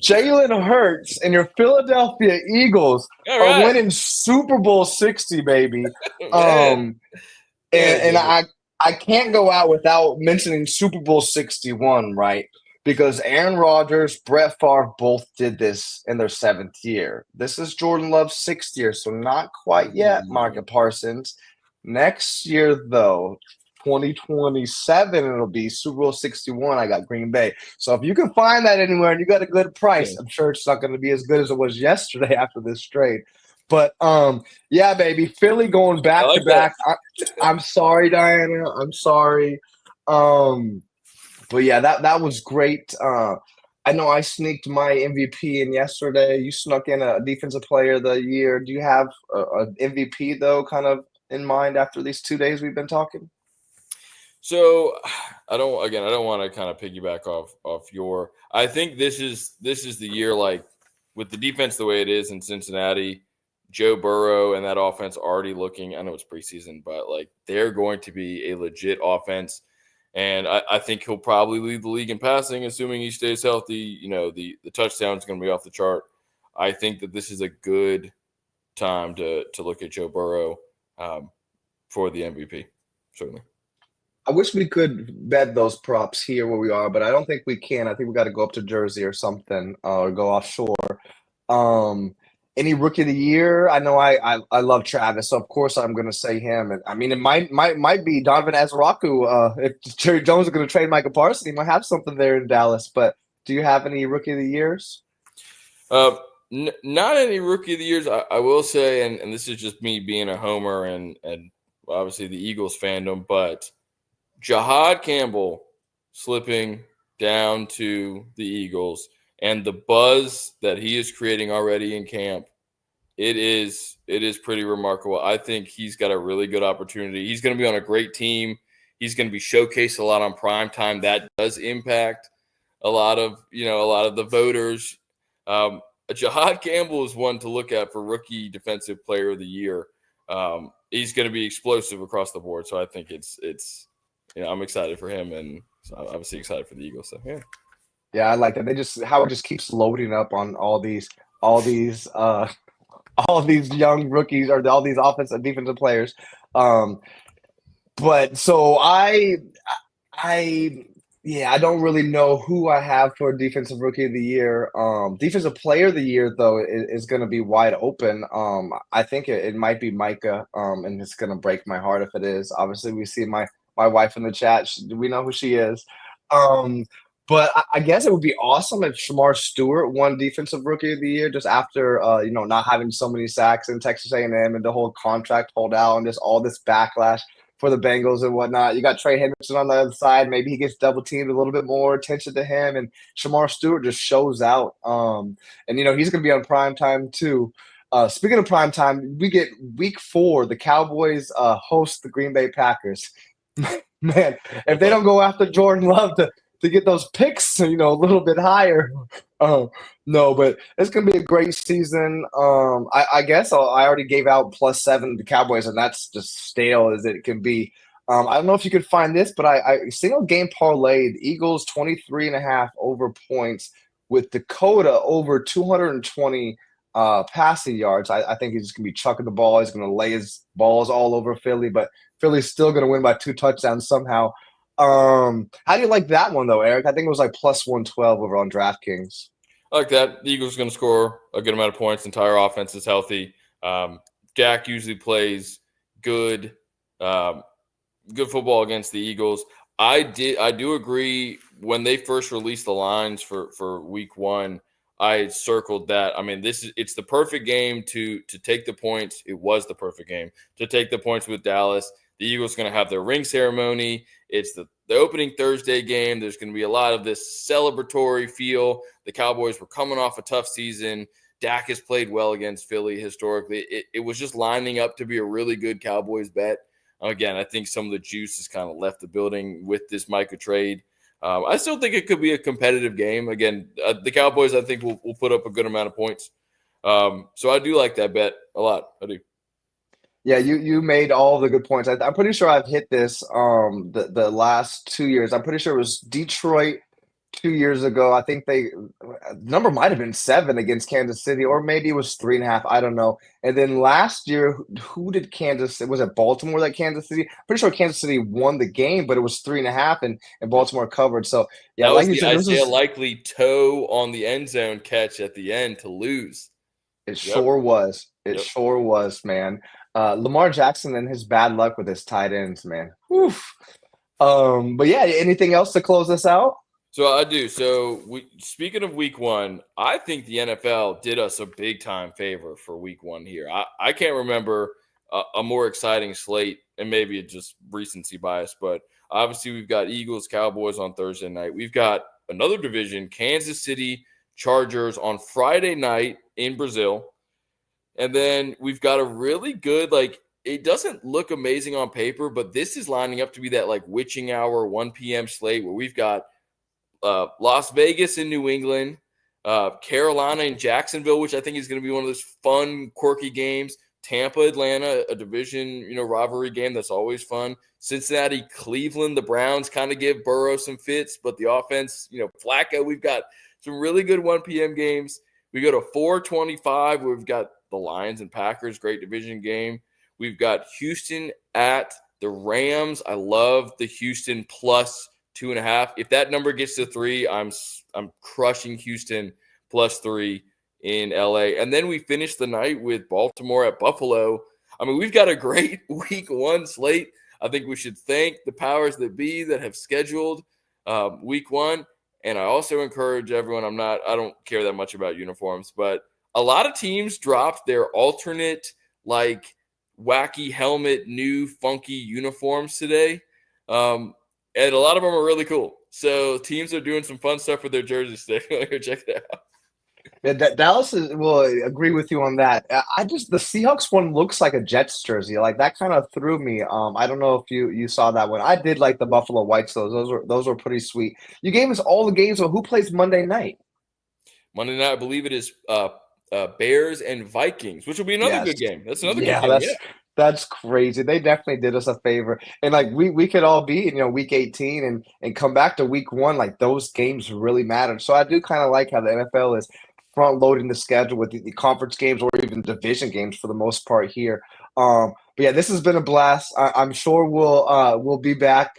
Jalen Hurts, and your Philadelphia Eagles All are right, winning Super Bowl 60, baby. man. Um, Yeah, and dude. I can't go out without mentioning Super Bowl 61, right? Because Aaron Rodgers, Brett Favre both did this in their seventh year. This is Jordan Love's sixth year, so not quite yet, Micah Parsons. Next year, though, 2027, it'll be Super Bowl 61. I got Green Bay. So if you can find that anywhere and you got a good price, Okay. I'm sure it's not going to be as good as it was yesterday after this trade. But yeah, baby, Philly going I back to like that. back. I'm sorry, Diana. I'm sorry. But yeah, that was great. I know I sneaked my MVP in yesterday. You snuck in a defensive player of the year. Do you have a MVP though, kind of in mind after these 2 days we've been talking? So I don't want to kind of piggyback off your. I think this is the year, like with the defense the way it is in Cincinnati, Joe Burrow and that offense already looking. I know it's preseason, but like they're going to be a legit offense, and I think he'll probably lead the league in passing, assuming he stays healthy. You know, the touchdown is going to be off the chart. I think that this is a good time to look at Joe Burrow for the MVP, certainly. I wish we could bet those props here where we are, but I don't think we can. I think we got to go up to Jersey or something, or go offshore. Um, any rookie of the year? I know I love Travis, so of course I'm going to say him. And I mean, it might be Donovan Azaraku. If Jerry Jones is going to trade Michael Parsons, he might have something there in Dallas. But do you have any rookie of the years? Uh, Not any rookie of the years. I will say, and this is just me being a homer and obviously the Eagles fandom, but Jahad Campbell slipping down to the Eagles and the buzz that he is creating already in camp, it is pretty remarkable. I think he's got a really good opportunity. He's going to be on a great team. He's going to be showcased a lot on prime time. That does impact a lot of the voters. Jahad Campbell is one to look at for rookie defensive player of the year. He's going to be explosive across the board. So I think it's I'm excited for him, and obviously excited for the Eagles. So yeah. Yeah, I like that. Howard just keeps loading up on all these all these young rookies or all these offensive and defensive players. Um, but so I yeah, I don't really know who I have for defensive rookie of the year. Defensive player of the year though is going to be wide open. I think it might be Micah. And it's going to break my heart if it is. Obviously, we see my wife in the chat. We know who she is. Um, but I guess it would be awesome if Shamar Stewart won Defensive Rookie of the Year just after not having so many sacks in Texas A&M and the whole contract holdout and just all this backlash for the Bengals and whatnot. You got Trey Hendrickson on the other side. Maybe he gets double teamed, a little bit more attention to him, and Shamar Stewart just shows out. And he's going to be on prime time too. Speaking of prime time, we get week 4. The Cowboys host the Green Bay Packers. Man, if they don't go after Jordan Love to get those picks, a little bit higher. No, but it's gonna be a great season. I guess I already gave out +7 the Cowboys, and that's just stale as it can be. I don't know if you could find this, but I single game parlayed Eagles 23.5 over points with Dakota over 220 passing yards. I think he's just gonna be chucking the ball. He's gonna lay his balls all over Philly, but Philly's still gonna win by 2 touchdowns somehow. How do you like that one though, Eric? I think it was like +112 over on DraftKings. I like that. The Eagles are going to score a good amount of points. The entire offense is healthy. Dak usually plays good football against the Eagles. I do agree when they first released the lines for week 1. I circled that. I mean, it's the perfect game to take the points. It was the perfect game to take the points with Dallas. The Eagles are going to have their ring ceremony. It's the opening Thursday game. There's going to be a lot of this celebratory feel. The Cowboys were coming off a tough season. Dak has played well against Philly historically. It was just lining up to be a really good Cowboys bet. Again, I think some of the juice has kind of left the building with this Micah trade. I still think it could be a competitive game. Again, the Cowboys, I think, will put up a good amount of points. So I do like that bet a lot. I do. Yeah, you made all the good points. I'm pretty sure I've hit this the last 2 years. I'm pretty sure it was Detroit 2 years ago. I think the number might have been seven against Kansas City, or maybe it was 3.5. I don't know. And then last year, who did Kansas? Was it Baltimore that Kansas City? Pretty sure Kansas City won the game, but it was 3.5, and Yep. Baltimore covered. So yeah, That like was you the said, this Isaiah is Likely toe on the end zone catch at the end to lose. it Yep. sure was. It Yep. sure was, man. Lamar Jackson and his bad luck with his tight ends, man. Oof. But yeah, anything else to close this out? So I do. So speaking of week one, I think the NFL did us a big time favor for week one here. I can't remember a more exciting slate, and maybe it's just recency bias, but obviously we've got Eagles, Cowboys on Thursday night. We've got another division, Kansas City Chargers on Friday night in Brazil. And then we've got a really good, like, it doesn't look amazing on paper, but this is lining up to be that like witching hour 1 p.m. slate where we've got Las Vegas and New England, Carolina and Jacksonville, which I think is going to be one of those fun, quirky games. Tampa, Atlanta, a division, rivalry game that's always fun. Cincinnati, Cleveland, the Browns kind of give Burrow some fits, but the offense, Flacco, we've got some really good 1 p.m. games. We go to 425, where we've got the Lions and Packers, great division game. We've got Houston at the Rams. I love the Houston plus 2.5. If that number gets to 3, I'm crushing Houston plus 3 in LA. And then we finish the night with Baltimore at Buffalo. I mean, we've got a great week one slate. I think we should thank the powers that be that have scheduled week one. And I also encourage everyone, I don't care that much about uniforms, but a lot of teams dropped their alternate, like, wacky helmet, new funky uniforms today. And a lot of them are really cool. So teams are doing some fun stuff with their jerseys today. Check it out. Yeah, Dallas will agree with you on that. The Seahawks one looks like a Jets jersey. Like that kind of threw me. I don't know if you saw that one. I did like the Buffalo Whites. Those were pretty sweet. You gave us all the games. But who plays Monday night? Monday night, I believe it is Bears and Vikings, which will be another Yes. good game. That's another good Yeah, game. Yeah. that's crazy. They definitely did us a favor. And like we could all be, week 18 and come back to week one, like those games really matter. So I do kind of like how the NFL is front loading the schedule with the conference games or even division games for the most part here. But yeah, this has been a blast. I'm sure we'll be back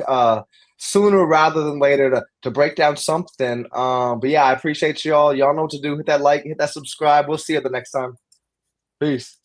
sooner rather than later to break down something. But yeah, I appreciate y'all. Y'all know what to do. Hit that like, hit that subscribe. We'll see you the next time. Peace.